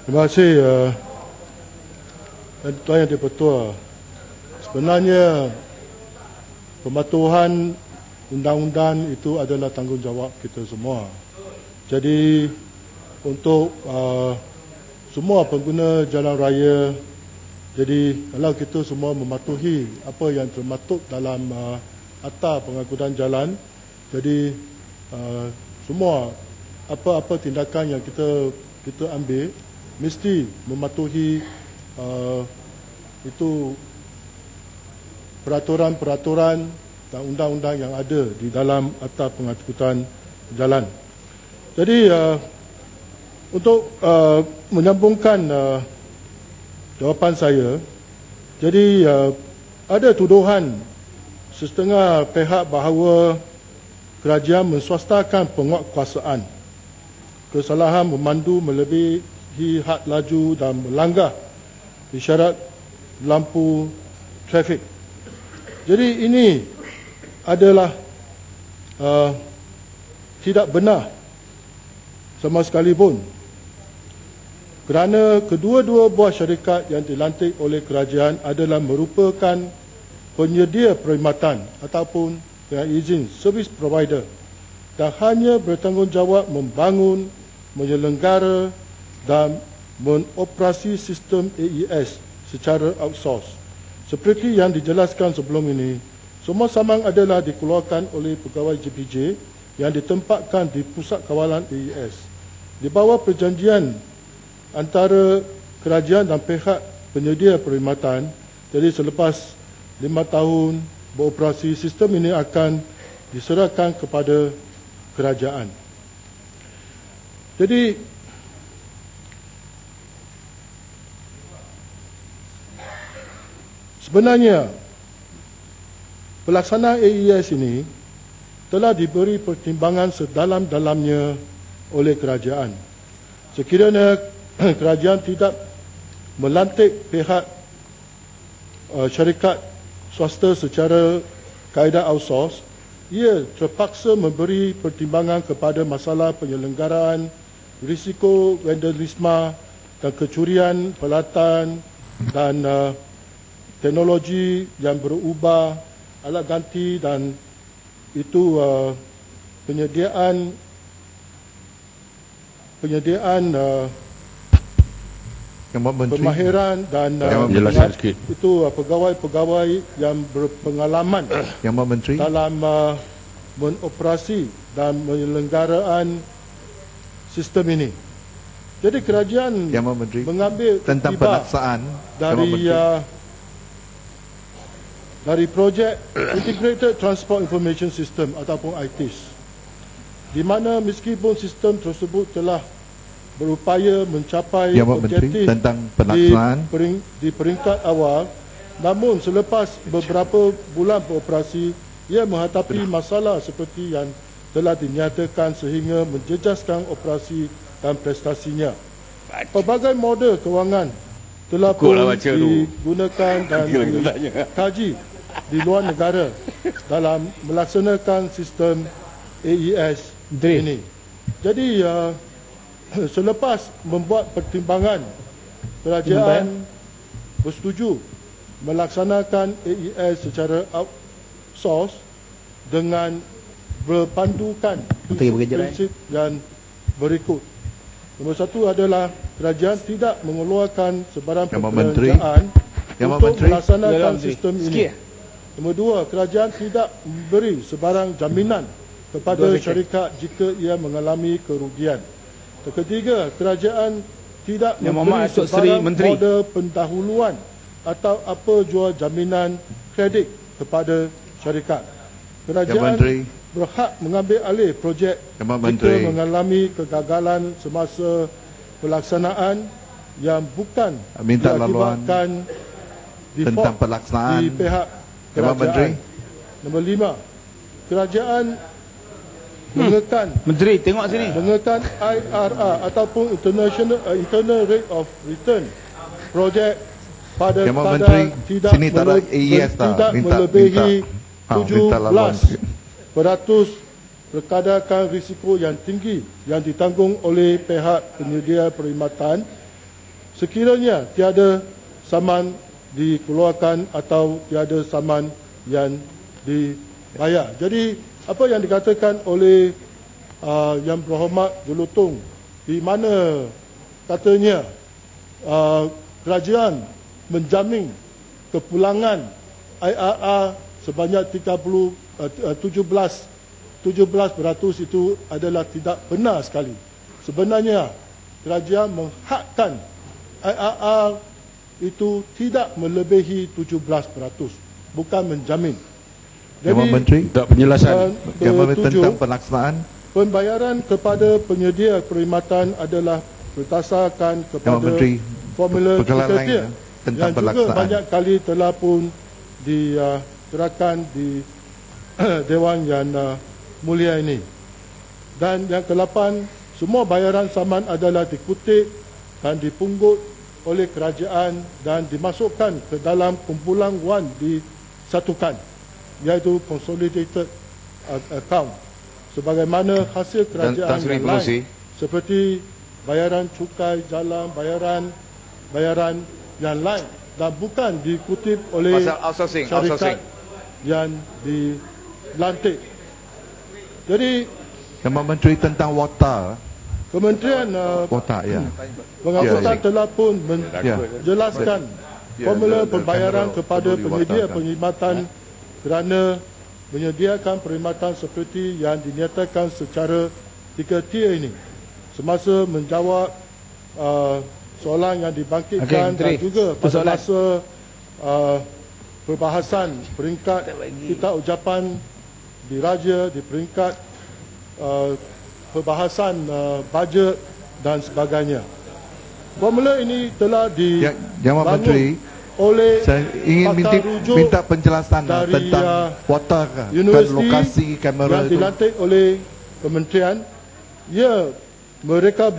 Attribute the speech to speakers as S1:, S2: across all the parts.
S1: Terima kasih Tuan Yang Di-Pertua. Sebenarnya pematuhan undang-undang itu adalah tanggungjawab kita semua. Jadi untuk semua pengguna jalan raya, jadi kalau kita semua mematuhi apa yang termaktub dalam Akta Pengangkutan Jalan, jadi semua apa-apa tindakan yang kita ambil mesti mematuhi itu peraturan-peraturan dan undang-undang yang ada di dalam Akta Pengangkutan Jalan. Jadi untuk menyambungkan jawapan saya, jadi ada tuduhan setengah pihak bahawa kerajaan menswastakan penguatkuasaan, kesalahan memandu melebihi had laju dan melanggar isyarat lampu trafik. Jadi ini adalah tidak benar sama sekali pun, kerana kedua-dua buah syarikat yang dilantik oleh kerajaan adalah merupakan penyedia perkhidmatan ataupun dengan izin service provider dan hanya bertanggungjawab membangun, menyelenggara dan mengoperasi sistem AES secara outsource. Seperti yang dijelaskan sebelum ini, semua samang adalah dikeluarkan oleh pegawai JPJ yang ditempatkan di Pusat Kawalan AES di bawah perjanjian antara kerajaan dan pihak penyedia perkhidmatan. Jadi selepas 5 tahun beroperasi, sistem ini akan diserahkan kepada kerajaan. Jadi sebenarnya pelaksanaan AES ini telah diberi pertimbangan sedalam-dalamnya oleh kerajaan. Sekiranya kerajaan tidak melantik pihak syarikat swasta secara kaedah outsource, ia terpaksa memberi pertimbangan kepada masalah penyelenggaraan, risiko vandalisme dan kecurian peralatan dan teknologi yang berubah, alat ganti, dan itu penyediaan pemahiran dan itu pegawai-pegawai yang berpengalaman dalam mengoperasi dan penyelenggaraan sistem ini. Jadi kerajaan mengambil
S2: tentang pelaksanaan
S1: dari projek Integrated Transport Information System ataupun ITIS, di mana meskipun sistem tersebut telah berupaya mencapai objektif
S2: tentang pelaksanaan
S1: di peringkat awal, namun selepas beberapa bulan beroperasi, ia menghadapi masalah seperti yang telah dinyatakan sehingga menjejaskan operasi dan prestasinya. Pelbagai model kewangan telah pun digunakan dan dikaji di luar negara dalam melaksanakan sistem AES ini. Jadi selepas membuat pertimbangan, kerajaan bersetuju melaksanakan AES secara outsource dengan berpandukan prinsip yang berikut. Nombor satu adalah kerajaan tidak mengeluarkan sebarang perbelanjaan untuk melaksanakan sistem ini. Nombor dua, kerajaan tidak memberi sebarang jaminan kepada syarikat jika ia mengalami kerugian. Ketiga, kerajaan tidak memberi sebarang model pendahuluan atau apa jua jaminan kredit kepada syarikat. Kerajaan berhak mengambil alih projek jika mengalami kegagalan semasa pelaksanaan yang bukan diakibatkan default di pihak kerajaan. Nombor 5, kerajaan mengekang mengekang IRR ataupun internal rate of return projek pada kadar tidak melebihi 17% berkadarkan risiko yang tinggi yang ditanggung oleh pihak penyedia perkhidmatan sekiranya tiada saman dikeluarkan atau tiada saman yang dibayar. Jadi apa yang dikatakan oleh Yang Berhormat Jelutong, di mana katanya kerajaan menjamin kepulangan IRR sebanyak 17% itu adalah tidak benar sekali. Sebenarnya kerajaan menghakkan IRR itu tidak melebihi 17%, bukan menjamin.
S2: Yang Menteri,
S3: tak penjelasan.
S2: Yang tentang
S1: ketujuh,
S2: pelaksanaan.
S1: pembayaran kepada penyedia perkhidmatan adalah berdasarkan
S2: Yang
S1: kepada
S2: Menteri,
S1: formula
S2: perkara lain
S1: kriteria
S2: tentang
S1: yang juga
S2: pelaksanaan.
S1: banyak kali telah pun diserahkan di Dewan Yang Mulia ini. Dan yang ke-8, semua bayaran saman adalah dikutip dan dipungut oleh kerajaan dan dimasukkan ke dalam kumpulan wang disatukan, iaitu consolidated account, sebagaimana hasil kerajaan yang lain seperti bayaran cukai jalan, bayaran yang lain, dan bukan dikutip oleh syarikat yang dilantik. Jadi
S2: Yang Menteri tentang water.
S1: Kementerian
S2: Water, ya.
S1: Pengangkutan
S2: Ya.
S1: telah pun
S2: Ya.
S1: menjelaskan formula pembayaran kepada penyedia perkhidmatan kerana menyediakan perkhidmatan seperti yang dinyatakan secara 3 tier ini. Semasa menjawab soalan yang dibangkitkan dan juga pada masa perbahasan peringkat kitab ucapan diraja, di peringkat perbahasan bajet dan sebagainya. Formula ini telah
S2: Yang Menteri,
S1: oleh
S2: saya ingin
S1: pakar rujuk
S2: minta penjelasan
S1: dari
S2: tentang water dan
S1: universiti
S2: lokasi kamera
S1: yang
S2: itu.
S1: dilantik oleh kementerian. Mereka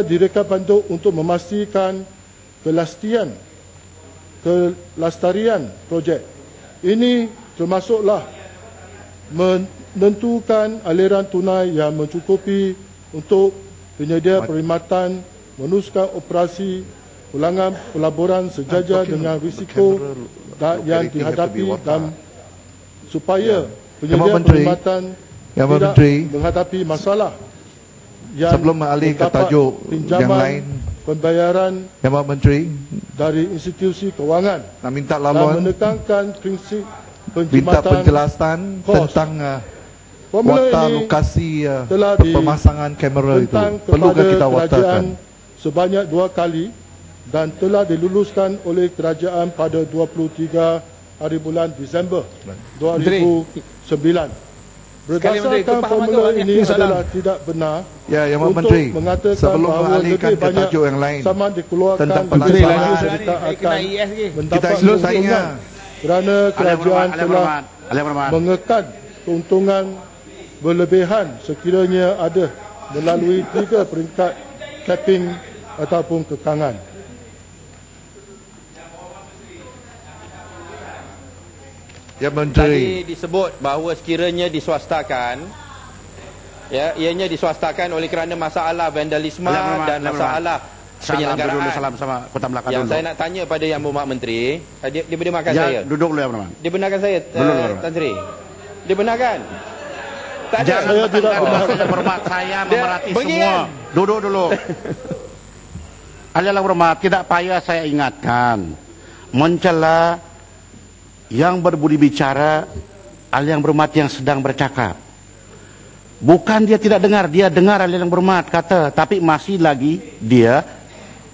S1: direka bentuk untuk memastikan kelestarian projek. Ini termasuklah menentukan aliran tunai yang mencukupi untuk penyedia perkhidmatan meneruskan operasi ulangan pelaburan sejajar dengan risiko yang dihadapi dan supaya penyedia perkhidmatan tidak menghadapi masalah yang
S2: Sebelum mengalih ke tajuk yang lain,
S1: pembayaran
S2: Yang Menteri,
S1: dari institusi kewangan
S2: nak minta
S1: dan
S2: laluan,
S1: menekankan prinsip
S2: minta
S1: penjimatan
S2: penjelasan
S1: kos.
S2: tentang
S1: Formula
S2: water
S1: ini
S2: lokasi
S1: telah
S2: pemasangan kamera itu.
S1: tentang
S2: Perlukah
S1: kepada
S2: kita waterkan?
S1: kerajaan sebanyak 2 kali dan telah diluluskan oleh kerajaan pada 23 hari bulan Disember 2009. Berdasarkan formula ini adalah tidak benar
S2: Ya, Yang
S1: untuk
S2: Menteri,
S1: mengatakan
S2: sebelum
S1: bahawa
S2: mengalihkan
S1: lebih
S2: ke
S1: banyak
S2: tajuk yang lain
S1: saman dikeluarkan
S2: tentang
S1: oleh
S2: pelaksanaan,
S1: serta akan mendapat
S2: kita selesainya.
S1: keuntungan kerana kerajaan telah mengekan keuntungan berlebihan sekiranya ada melalui 3 peringkat capping ataupun kekangan.
S2: Yang Menteri,
S4: Tadi disebut bahawa sekiranya diswastakan, ya, ianya diswastakan oleh kerana masalah vandalisme dan masalah penyelenggaraan.
S3: Salam sama Kota Melaka
S4: Yang
S3: dulu.
S4: saya nak tanya pada Yang Berhormat Menteri, dia benarkan
S3: Ya,
S4: saya.
S3: duduk dulu Yang Berhormat.
S4: Dia benarkan saya, Tan Sri. Dia benarkan? Tak ada.
S1: Saya tidak benar.
S3: Yang Berhormat, saya memerhati
S4: begini
S3: semua.
S4: kan?
S3: Duduk dulu. Yang Berhormat, tidak payah saya ingatkan. Mencela yang berbudi bicara, Yang Berhormat yang sedang bercakap. Bukan dia tidak dengar, dia dengar Yang Berhormat kata, tapi masih lagi dia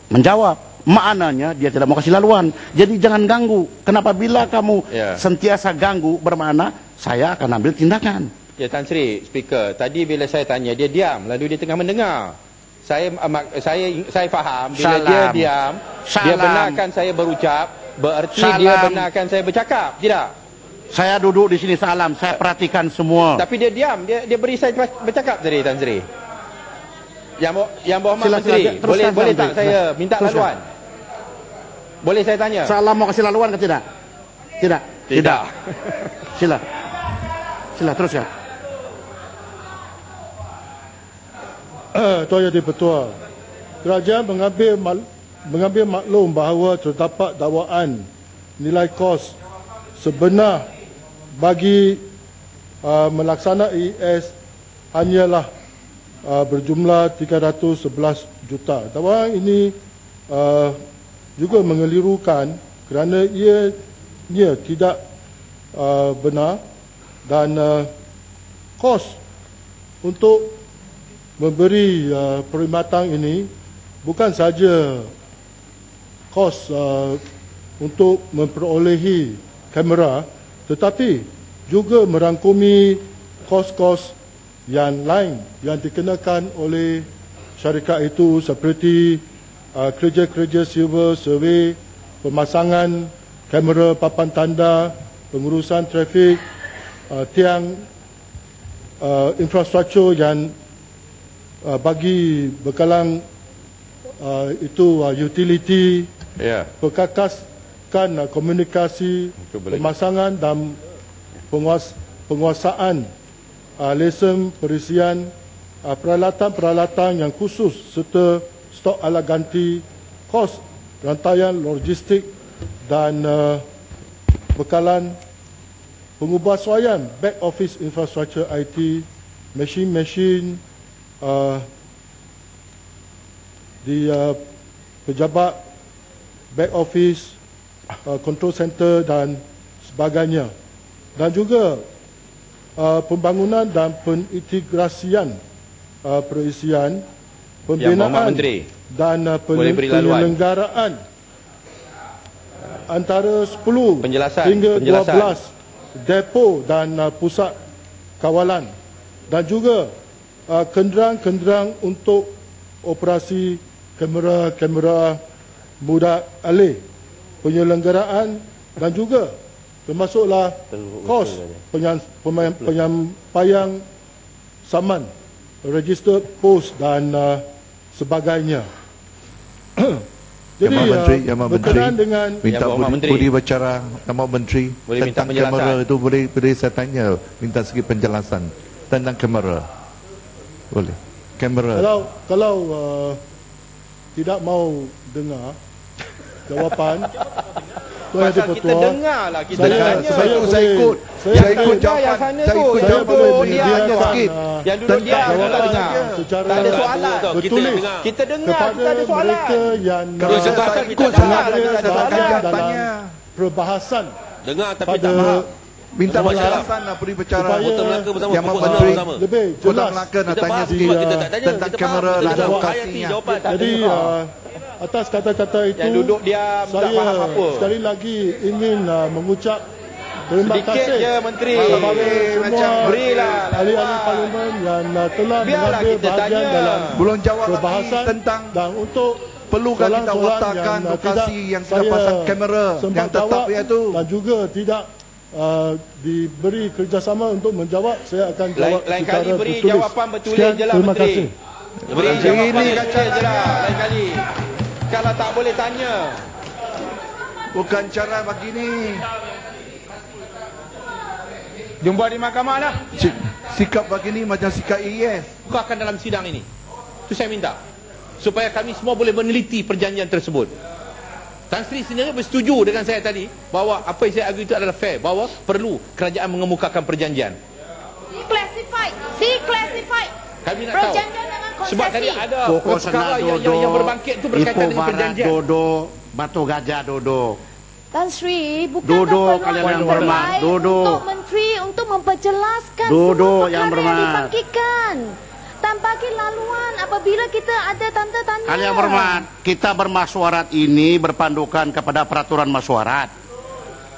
S3: menjawab. Maknanya dia tidak mau kasih laluan. Jadi jangan ganggu. Kenapa bila kamu sentiasa ganggu, bermakna saya akan ambil tindakan.
S4: Ya, Tan Sri, speaker. Tadi bila saya tanya, dia diam. Lalu dia tengah mendengar. Saya faham bila dia diam, dia benarkan saya berucap, bererti dia benarkan saya bercakap. Tidak?
S3: Saya duduk di sini salam, saya perhatikan semua.
S4: Tapi dia diam, dia beri saya bercakap tadi, Tan Sri. Yang Berhormat Menteri, boleh tak saya minta laluan? Boleh saya tanya?
S3: Salam mau kasih laluan ke tidak? Tidak.
S4: Tidak.
S3: Sila teruskan.
S1: Tuan Yang di-Pertua, kerajaan mengambil maklum bahawa terdapat dakwaan nilai kos sebenar bagi melaksana EES hanyalah berjumlah 311 juta. Dakwaan ini juga mengelirukan kerana ia tidak benar dan kos untuk memberi perkhidmatan ini bukan saja kos untuk memperolehi kamera, tetapi juga merangkumi kos-kos yang lain yang dikenakan oleh syarikat itu seperti kerja-kerja civil survey, pemasangan kamera papan tanda, pengurusan trafik, tiang infrastruktur yang bagi bekalan itu utility, perkakaskan komunikasi, pemasangan dan penguasaan lesen perisian, peralatan-peralatan yang khusus serta stok alat ganti, kos rantaian logistik dan bekalan pengubahsuaian back office infrastructure IT, mesin-mesin di pejabat back office, control center dan sebagainya, dan juga pembangunan dan pengintegrasian perisian, pembinaan dan penyelenggaraan antara 10 hingga 12 depo dan pusat kawalan, dan juga kenderaan-kenderaan untuk operasi kamera-kamera mudah alih, penyelenggaraan dan juga termasuklah kos penyampaian saman, register pos dan sebagainya. Jadi
S2: Yang Menteri
S1: dengan
S2: minta budi bicara Yang Menteri tentang kamera itu boleh saya tanya, minta segi penjelasan tentang kamera. Boleh. Kamera.
S1: Kalau tidak mau dengar jawapan Tuan Yang di-Pertua,
S4: kita dengar lah, kita tanya.
S2: Saya ikut jawapan. Saya ikut jawapan.
S4: Dia hanya skip. Yang duduk dia tak dengar. Tak ada soalan.
S1: Bertulis
S4: Kita dengar, kita ada soalan.
S1: mereka yang
S2: saya ikut
S1: dalam perbahasan
S5: dengar tapi
S1: pada
S5: tak faham.
S2: minta penjelasan lah beri bicara
S5: Kota Melaka bersama,
S2: Yang
S5: Fokus
S2: Menteri
S5: bersama.
S1: lebih
S2: Kota
S1: jelas.
S2: Melaka nak
S5: Kita
S2: tanya
S5: faham
S2: segi
S5: sebab kita tak tanya,
S2: tentang
S5: kita
S2: kamera
S5: faham,
S2: dan
S5: kita faham
S2: lokasinya.
S5: hayati jawapan.
S1: Jadi atas kata-kata itu
S4: Yang duduk diam, tak
S1: saya
S4: faham apa.
S1: sekali lagi ingin mengucap terima
S4: Sedikit
S1: kasih
S4: je Menteri.
S1: kepada semua
S4: Berilah
S1: ahli-ahli parlimen yang telah
S4: Biarlah
S1: mengambil
S4: kita
S1: bahagian
S4: tanya.
S1: dalam
S2: Belum jawab lagi
S1: perbahasan
S2: tentang
S1: dan untuk
S2: perlukan kita
S1: soalan-soalan
S2: watakkan
S1: yang
S2: lokasi
S1: tidak
S2: yang sudah
S1: saya
S2: pasang kamera
S1: sempat
S2: yang tetap
S1: jawab
S2: iaitu.
S1: dan juga tidak diberi kerjasama untuk menjawab. Saya akan jawab
S4: Lain
S1: secara
S4: kali beri
S1: bertulis.
S4: jawapan bertulis
S1: Sekian,
S4: je lah
S1: terima
S4: Menteri.
S1: kasih.
S4: Beri
S2: Ini
S4: jawapan
S2: kacau
S4: bertulis je lah lain kali. Kalau tak boleh tanya.
S2: Bukan cara begini.
S4: Jumpa di mahkamah lah.
S2: Sikap begini macam sikap ES.
S4: Bukakan dalam sidang ini. Itu saya minta. Supaya kami semua boleh meneliti perjanjian tersebut. Tan Sri sendiri bersetuju dengan saya tadi bahawa apa yang saya argue itu adalah fair, bahawa perlu kerajaan mengemukakan perjanjian.
S6: See classified.
S4: Kami nak tahu.
S6: Perjanjian dengan konsesi.
S4: Sebab tadi ada
S3: Pokok
S4: perkara
S3: Senang
S4: yang berbangkit itu berkaitan dengan perjanjian.
S3: Dodo, Batu Gajah Dodo.
S6: Tan Sri, bukan
S3: Duduk kalian yang berhormat, duduk.
S6: untuk menteri untuk memperjelaskan
S3: Duduk
S6: semua
S3: yang
S6: perkara yang
S3: berhormat.
S6: dibangkitkan. Tanpa laluan apabila kita ada tanda-tanda.
S3: Kalian berhormat, kita bermasyarakat ini berpandukan kepada peraturan masyarakat.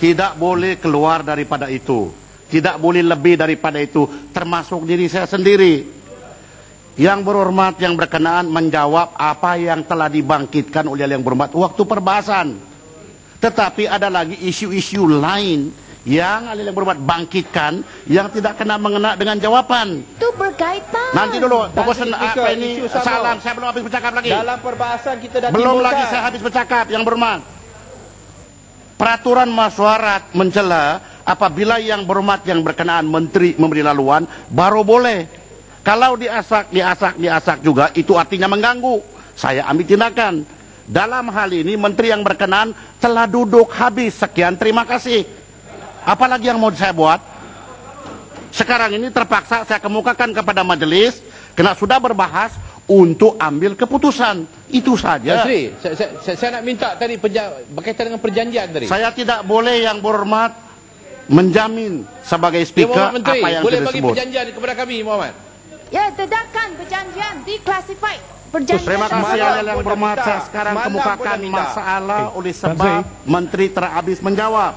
S3: Tidak boleh keluar daripada itu. Tidak boleh lebih daripada itu, termasuk diri saya sendiri. Yang berhormat yang berkenaan menjawab apa yang telah dibangkitkan oleh yang berhormat waktu perbahasan. Tetapi ada lagi isu-isu lain yang ahli yang berhormat bangkitkan yang tidak kena mengena dengan jawaban.
S6: Itu berkaitan.
S3: Nanti dulu, pokok
S4: Speaker,
S3: apa ini
S4: isu sama.
S3: salam, saya belum habis bercakap lagi.
S4: Dalam perbahasan kita dah
S3: Belum
S4: timbulkan.
S3: lagi saya habis bercakap, yang berhormat. Peraturan masyarakat mencela apabila yang berhormat yang berkenaan menteri memberi laluan baru boleh. Kalau diasak juga, itu artinya mengganggu. Saya ambil tindakan. Dalam hal ini, menteri yang berkenan telah duduk habis. Sekian, terima kasih. Apalagi yang mau saya buat? Sekarang ini terpaksa saya kemukakan kepada majelis, karena sudah berbahas untuk ambil keputusan. Itu saja.
S4: Menteri, saya nak minta tadi berkaitan dengan perjanjian tadi.
S3: Saya tidak boleh yang berhormat menjamin sebagai speaker
S4: Menteri,
S3: apa yang
S4: boleh
S3: sudah
S4: bagi
S3: disebut.
S4: perjanjian kepada kami, Muhammad.
S6: Ya, dedahkan perjanjian, declassify perjanjian.
S3: Terima kasih yang berhormat. Saya sekarang
S4: Malam
S3: kemukakan
S4: pun dah minta.
S3: masalah oleh sebab menteri terhabis menjawab.